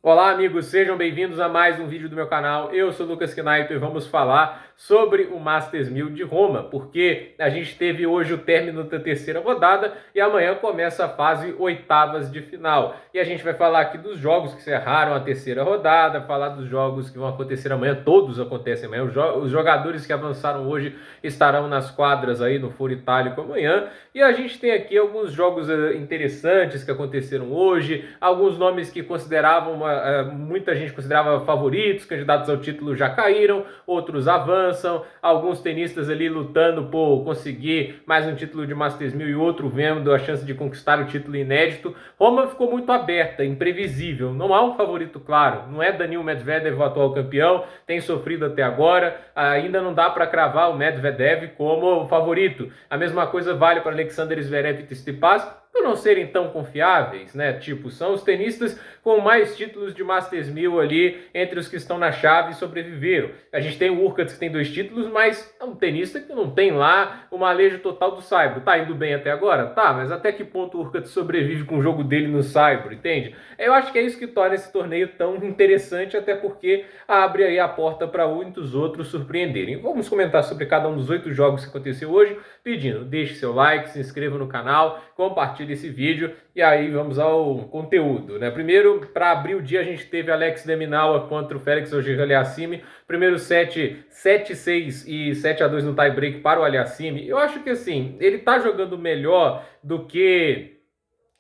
Olá amigos, sejam bem-vindos a mais um vídeo do meu canal. Eu sou o Lucas Knaip e vamos falar sobre o Masters 1000 de Roma, porque a gente teve hoje o término da terceira rodada e amanhã começa a fase oitavas de final. E a gente vai falar aqui dos jogos que encerraram a terceira rodada, falar dos jogos que vão acontecer amanhã, todos acontecem amanhã. Os jogadores que avançaram hoje estarão nas quadras aí no Foro Itálico amanhã. E a gente tem aqui alguns jogos interessantes que aconteceram hoje, alguns nomes que muita gente considerava favoritos, candidatos ao título já caíram, outros avançam, alguns tenistas ali lutando por conseguir mais um título de Masters 1000 e outro vendo a chance de conquistar o título inédito. Roma ficou muito aberta, imprevisível, não há um favorito claro, não é Daniil Medvedev o atual campeão, tem sofrido até agora, ainda não dá para cravar o Medvedev como favorito. A mesma coisa vale para Alexander Zverev e Tsitsipas, por não serem tão confiáveis, né? Tipo, são os tenistas com mais títulos de Masters 1000 ali entre os que estão na chave e sobreviveram. A gente tem o Hurkacz que tem 2 títulos, mas é um tenista que não tem lá o manejo total do saibro. Tá indo bem até agora? Tá, mas até que ponto o Hurkacz sobrevive com o jogo dele no saibro, entende? Eu acho que é isso que torna esse torneio tão interessante, até porque abre aí a porta para muitos outros surpreenderem. Vamos comentar sobre cada um dos 8 jogos que aconteceu hoje, pedindo, deixe seu like, se inscreva no canal, compartilhe esse vídeo e aí vamos ao conteúdo, né? Primeiro, para abrir o dia, a gente teve Alex de Minaur contra o Félix Auger-Aliassime. Primeiro set, 7-6 e 7-2 no tie-break para o Aliassime. Eu acho que assim, ele tá jogando melhor do que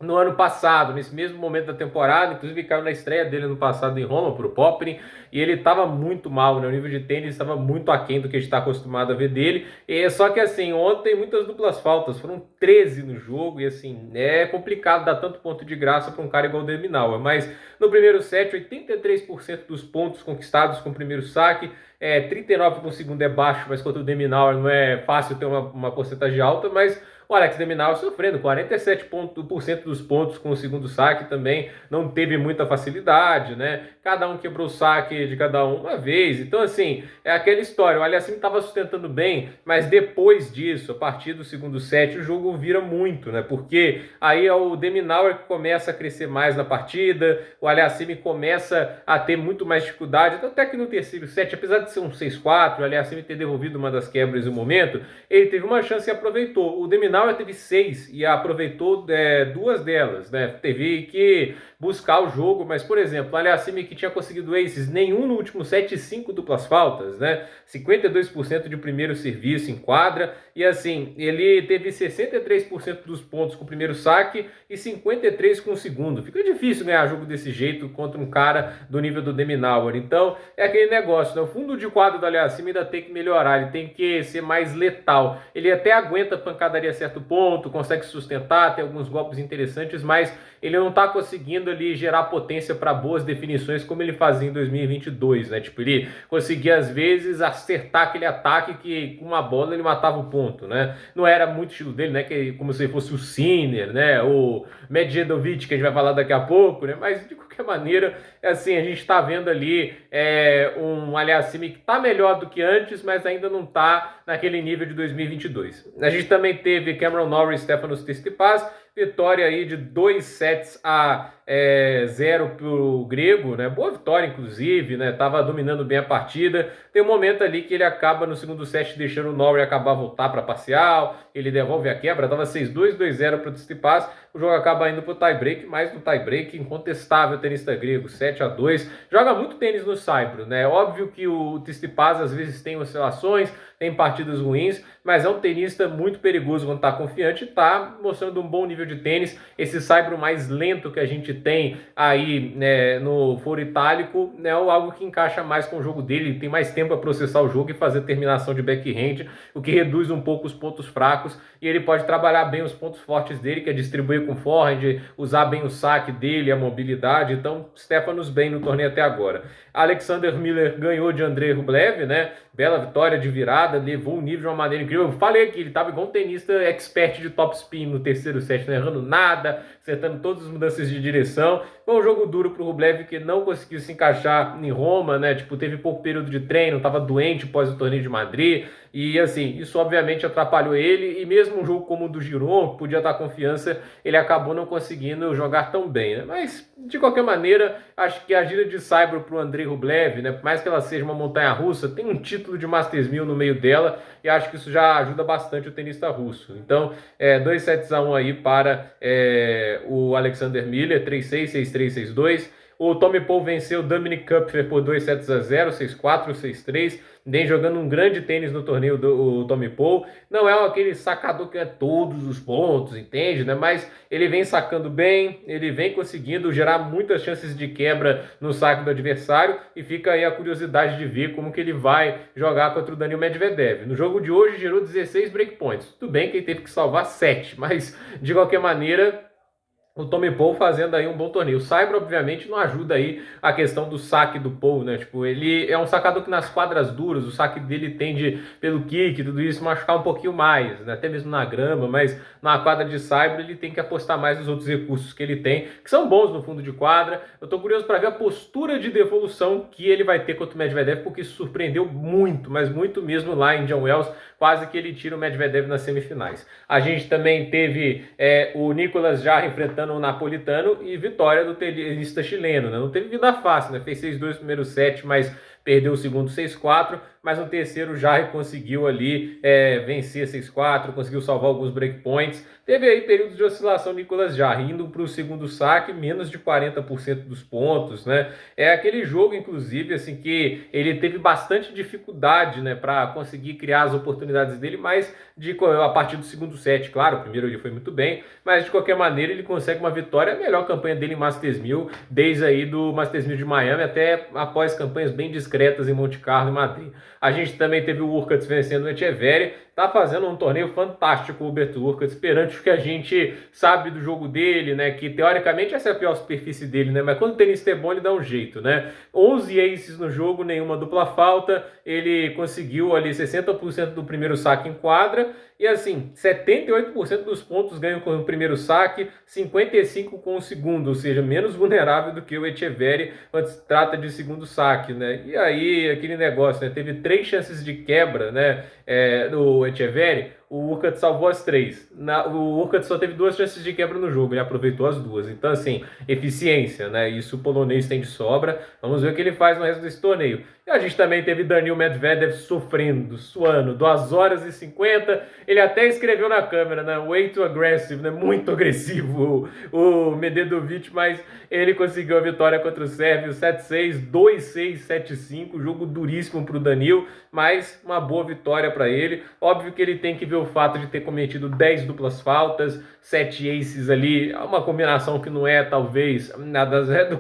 no ano passado, nesse mesmo momento da temporada, inclusive caiu na estreia dele no passado em Roma, para o Popyrin, e ele estava muito mal, né? O nível de tênis estava muito aquém do que a gente está acostumado a ver dele, só que assim, ontem muitas duplas faltas, foram 13 no jogo, e assim, é complicado dar tanto ponto de graça para um cara igual o de Minaur, mas no primeiro set, 83% dos pontos conquistados com o primeiro saque, 39% com o segundo é baixo, mas contra o de Minaur não é fácil ter uma porcentagem alta, mas o Alex de Minaur sofrendo 47% dos pontos com o segundo saque também, não teve muita facilidade, né? Cada um quebrou o saque de cada um uma vez. Então, assim, é aquela história. O Aliassime estava sustentando bem, mas depois disso, a partir do segundo set, o jogo vira muito, né? Porque aí é o de Minaur que começa a crescer mais na partida, o Aliassime começa a ter muito mais dificuldade, até que no terceiro set, apesar de ser um 6-4, o Aliassime ter devolvido uma das quebras no momento, ele teve uma chance e aproveitou. O de Minaur teve 6 e aproveitou 2 delas, né? Teve que buscar o jogo, mas, por exemplo, o Aliassime que tinha conseguido aces, nenhum no último set e 5 duplas faltas, né? 52% de primeiro serviço em quadra, e assim, ele teve 63% dos pontos com o primeiro saque e 53% com o segundo. Fica difícil ganhar jogo desse jeito contra um cara do nível do de Minaur. Então, é aquele negócio, né? O fundo de quadro do Aliassime ainda tem que melhorar, ele tem que ser mais letal. Ele até aguenta a pancadaria a certo ponto, consegue sustentar, tem alguns golpes interessantes, mas ele não está conseguindo ali gerar potência para boas definições como ele fazia em 2022, né? Tipo, ele conseguia às vezes acertar aquele ataque que com uma bola ele matava o ponto, né? Não era muito estilo dele, né? Que como se fosse o Sinner, né? O Medjedovic, que a gente vai falar daqui a pouco, né? Mas de qualquer maneira, assim, a gente está vendo ali um Aliassime que está melhor do que antes, mas ainda não está naquele nível de 2022. A gente também teve Cameron Norrie e Stefanos Tsitsipas, vitória aí de 2-0 para o grego, né? Boa vitória, inclusive, né? Tava dominando bem a partida. Tem um momento ali que ele acaba no segundo set deixando o Norrie acabar voltar para parcial, ele devolve a quebra, tava 6-2, 2-0 para o Tsitsipas. O jogo acaba indo para o tie-break, mas no tie-break, incontestável tenista grego, 7-2. Joga muito tênis no saibro, né? Óbvio que o Tsitsipas às vezes tem oscilações, tem partidas ruins, mas é um tenista muito perigoso quando está confiante e está mostrando um bom nível de tênis. Esse saibro mais lento que a gente tem aí, né, no Foro Itálico é algo que encaixa mais com o jogo dele, ele tem mais tempo para processar o jogo e fazer terminação de backhand, o que reduz um pouco os pontos fracos, e ele pode trabalhar bem os pontos fortes dele, que é distribuir com forehand, usar bem o saque dele, a mobilidade. Então, Stefanos bem no torneio até agora. Alexander Miller ganhou de Andrei Rublev, né? Bela vitória de virada, levou o nível de uma maneira incrível. Eu falei aqui, ele estava igual um tenista expert de top spin no terceiro set, não errando nada, acertando todas as mudanças de direção. Foi um jogo duro para o Rublev, que não conseguiu se encaixar em Roma, né? Tipo, teve pouco período de treino, estava doente após o torneio de Madrid. E assim, isso obviamente atrapalhou ele, e mesmo um jogo como o do Giron, que podia dar confiança, ele acabou não conseguindo jogar tão bem, né? Mas, de qualquer maneira, acho que a gira de Saibro para o Andrei Rublev, né? Por mais que ela seja uma montanha-russa, tem um título de Masters 1000 no meio dela, e acho que isso já ajuda bastante o tenista russo. Então, 2-1 aí para o Alexander Miller, 3-6, 6-3, 6-2. O Tommy Paul venceu o Dominic Kupfer por 2-0, 6-4, 6-3. Vem jogando um grande tênis no torneio do Tommy Paul. Não é aquele sacador que é todos os pontos, entende, né? Mas ele vem sacando bem, ele vem conseguindo gerar muitas chances de quebra no saque do adversário, e fica aí a curiosidade de ver como que ele vai jogar contra o Daniil Medvedev. No jogo de hoje gerou 16 breakpoints. Tudo bem que ele teve que salvar 7, mas de qualquer maneira o Tommy Paul fazendo aí um bom torneio. O Saibro, obviamente, não ajuda aí a questão do saque do Paul, né? Tipo, ele é um sacador que nas quadras duras, o saque dele tende, pelo kick e tudo isso, machucar um pouquinho mais, né? Até mesmo na grama, mas na quadra de Saibro ele tem que apostar mais nos outros recursos que ele tem, que são bons no fundo de quadra. Eu tô curioso para ver a postura de devolução que ele vai ter contra o Medvedev, porque isso surpreendeu muito, mas muito mesmo lá em Indian Wells, quase que ele tira o Medvedev nas semifinais. A gente também teve o Nicolas Jarre enfrentando o napolitano e vitória do tenista chileno, né? Não teve vida fácil, né? Fez 6-2 no primeiro set, mas perdeu o segundo 6-4, mas no terceiro o Jarre conseguiu ali vencer 6-4, conseguiu salvar alguns breakpoints. Teve aí períodos de oscilação Nicolas Jarre, indo para o segundo saque, menos de 40% dos pontos, né? É aquele jogo, inclusive, assim, que ele teve bastante dificuldade, né, para conseguir criar as oportunidades dele, mas a partir do segundo set, claro, o primeiro ele foi muito bem, mas de qualquer maneira ele consegue uma vitória, a melhor campanha dele em Masters 1000, desde aí do Masters 1000 de Miami até após campanhas bem discretas em Monte Carlo e Madrid. A gente também teve o Hurkacz vencendo o Etcheverry, tá fazendo um torneio fantástico o Hubert Hurkacz, perante o que a gente sabe do jogo dele, né, que teoricamente essa é a pior superfície dele, né, mas quando o tenista é bom ele dá um jeito, né, 11 aces no jogo, nenhuma dupla falta, ele conseguiu ali 60% do primeiro saque em quadra, e assim, 78% dos pontos ganham com o primeiro saque, 55% com o segundo, ou seja, menos vulnerável do que o Etcheverry quando se trata de segundo saque, né? E aí, aquele negócio, né? Teve 3 chances de quebra, né? Do Etcheverry, o Hurkacz salvou as 3. O Hurkacz só teve 2 chances de quebra no jogo, ele aproveitou as 2. Então, assim, eficiência, né? Isso o polonês tem de sobra. Vamos ver o que ele faz no resto desse torneio. E a gente também teve Daniil Medvedev sofrendo, suando, 2 horas e 50. Ele até escreveu na câmera, né? Way too aggressive, né? Muito agressivo o Medvedev, mas ele conseguiu a vitória contra o sérvio, 7-6, 2-6, 7-5. Jogo duríssimo para o Daniil, mas uma boa vitória para ele. Óbvio que ele tem que ver o fato de ter cometido 10 duplas faltas, 7 aces ali, uma combinação que não é, talvez,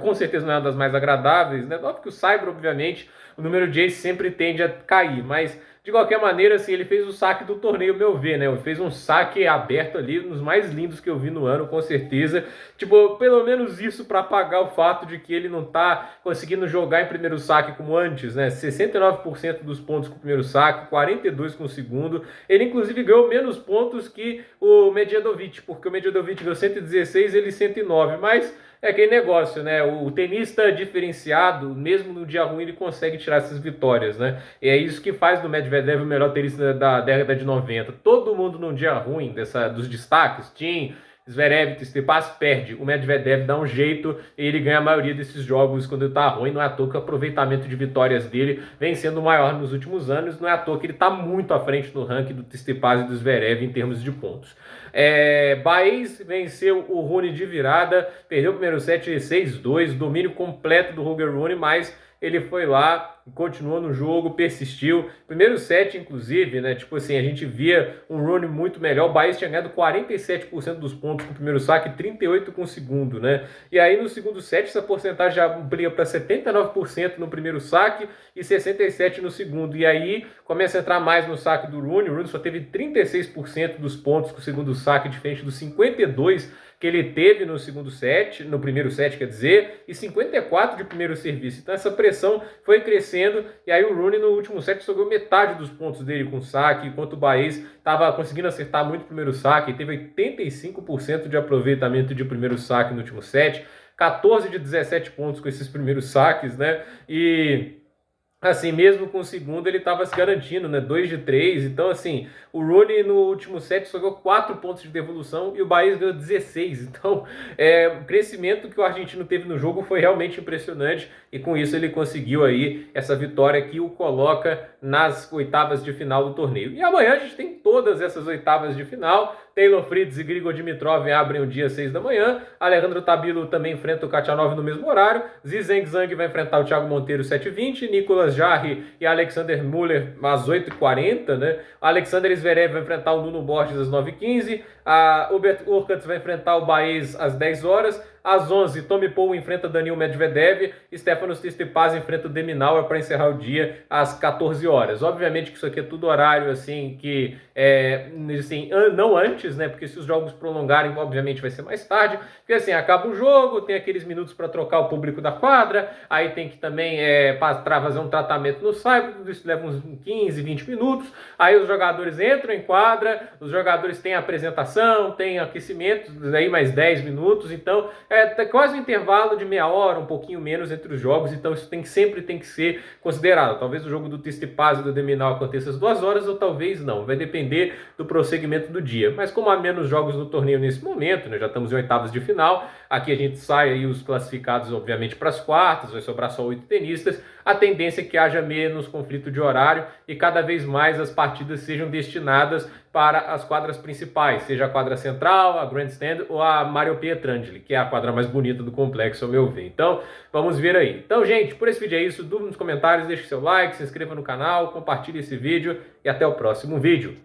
com certeza não é uma das mais agradáveis, né? Óbvio que o Saibro, obviamente, o número de aces sempre tende a cair, mas de qualquer maneira, assim, ele fez o saque do torneio, meu ver, né? Ele fez um saque aberto ali, nos mais lindos que eu vi no ano, com certeza. Tipo, pelo menos isso para apagar o fato de que ele não tá conseguindo jogar em primeiro saque como antes, né? 69% dos pontos com o primeiro saque, 42% com o segundo. Ele, inclusive, ganhou menos pontos que o Medvedev, porque o Medvedev ganhou 116, ele 109, mas é aquele negócio, né? O tenista diferenciado, mesmo no dia ruim, ele consegue tirar essas vitórias, né? E é isso que faz do Medvedev o melhor tenista da década de 90. Todo mundo num dia ruim dos destaques, Tim, Zverev, Tsitsipas, perde. O Medvedev dá um jeito e ele ganha a maioria desses jogos quando ele tá ruim. Não é à toa que o aproveitamento de vitórias dele vem sendo maior nos últimos anos. Não é à toa que ele tá muito à frente no ranking do Tsitsipas e do Zverev em termos de pontos. Baez venceu o Rune de virada, perdeu o primeiro set 6-2, domínio completo do Roger Rune, mas ele foi lá, continuou no jogo, persistiu. Primeiro set, inclusive, né? Tipo assim, a gente via um Rune muito melhor. O Baez tinha ganhado 47% dos pontos com o primeiro saque, 38% com o segundo, né? E aí no segundo set, essa porcentagem já amplia para 79% no primeiro saque e 67% no segundo. E aí começa a entrar mais no saque do Rune. O Rune só teve 36% dos pontos com o segundo saque, diferente dos 52% que ele teve no segundo set, no primeiro set, quer dizer, e 54% de primeiro serviço. Então essa pressão foi crescendo, e aí o Rune no último set jogou metade dos pontos dele com saque, enquanto o Baez estava conseguindo acertar muito o primeiro saque, teve 85% de aproveitamento de primeiro saque no último set, 14 de 17 pontos com esses primeiros saques, né? E assim, mesmo com o segundo, ele estava se garantindo, né? 2 de 3. Então, assim, o Rooney no último set só ganhou 4 pontos de devolução e o Baez ganhou 16. Então, o crescimento que o argentino teve no jogo foi realmente impressionante e com isso ele conseguiu aí essa vitória que o coloca nas oitavas de final do torneio. E amanhã a gente tem todas essas oitavas de final. Taylor Fritz e Grigor Dimitrov abrem o dia 6 da manhã. Alejandro Tabilo também enfrenta o Khachanov no mesmo horário. Zizeng Zhang vai enfrentar o Thiago Monteiro 7h20. Nicolas Jarry e Alexander Muller às 8h40, né? Alexander Zverev vai enfrentar o Nuno Borges às 9h15. A Hubert Hurkacz vai enfrentar o Baez às 10 horas. Às 11, Tommy Paul enfrenta Daniil Medvedev, Stefanos Tsitsipas enfrenta o de Minaur para encerrar o dia às 14 horas. Obviamente que isso aqui é tudo horário assim que assim, não antes, né? Porque se os jogos prolongarem, obviamente vai ser mais tarde. Porque assim, acaba o jogo, tem aqueles minutos para trocar o público da quadra, aí tem que também fazer um tratamento no site, tudo isso leva uns 15, 20 minutos. Aí os jogadores entram em quadra, os jogadores têm apresentação, têm aquecimento, aí mais 10 minutos, então tá quase um intervalo de meia hora, um pouquinho menos entre os jogos, então isso sempre tem que ser considerado. Talvez o jogo do Tsitsipas e do de Minaur aconteça às 2 horas, ou talvez não, vai depender do prosseguimento do dia. Mas como há menos jogos no torneio nesse momento, né, já estamos em oitavas de final, aqui a gente sai aí os classificados, obviamente, para as quartas, vai sobrar só 8 tenistas, a tendência é que haja menos conflito de horário e cada vez mais as partidas sejam destinadas para as quadras principais, seja a quadra central, a Grandstand ou a Mario Pietrangeli, que é a quadra mais bonita do complexo, ao meu ver. Então, vamos ver aí. Então, gente, por esse vídeo é isso. Dúvida nos comentários, deixe seu like, se inscreva no canal, compartilhe esse vídeo e até o próximo vídeo.